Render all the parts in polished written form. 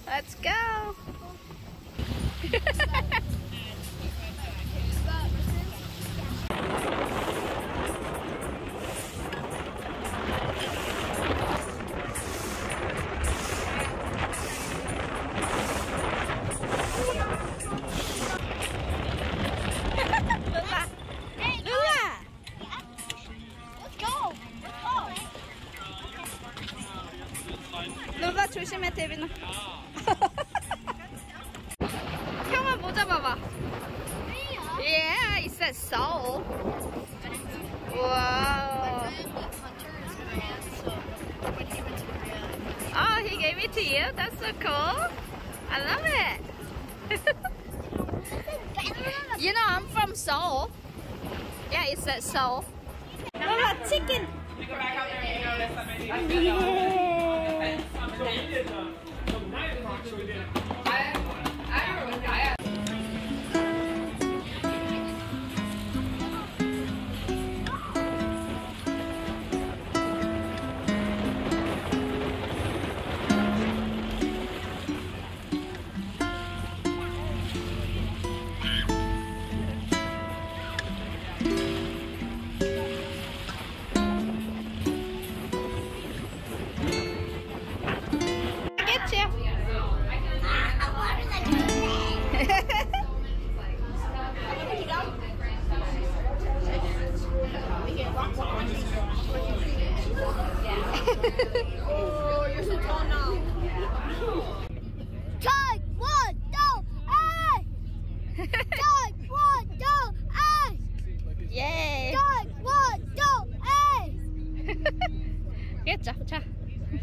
Let's go. 룰라 조심해, 데빈아. 형아 모자 봐봐. Yeah, it says so. Wow. Oh, he gave it to you? That's so cool. I love it. You know, I'm from Seoul. Yeah, it says Seoul. Lola, chicken. You go back out there and you know that's something. Yeah. So we did some 9 o'clock, so we did. I remember when I Oh, you're so tall now. Try, 1, 2, hey! Try, 1, 2, hey! Yay! Try, 1, 2, hey! 됐죠? 자.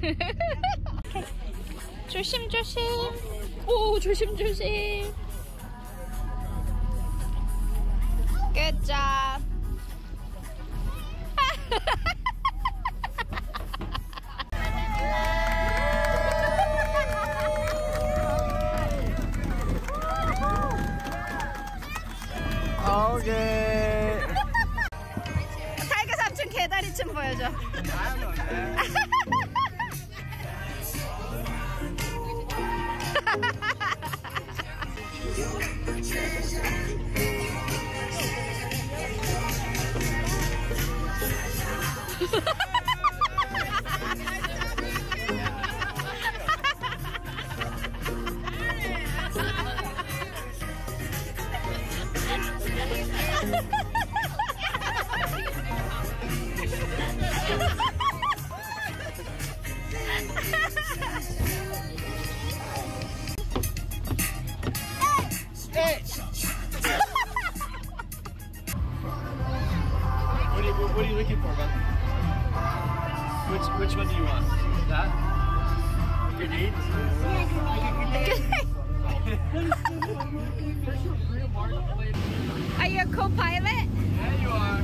오케이. 조심조심. 오, 조심조심. Good job. 오케이. 타이거 삼촌 개다리춤 보여줘. What are you looking for, man? Which one do you want? That? Grenade? Are you a co-pilot? Yeah, you are.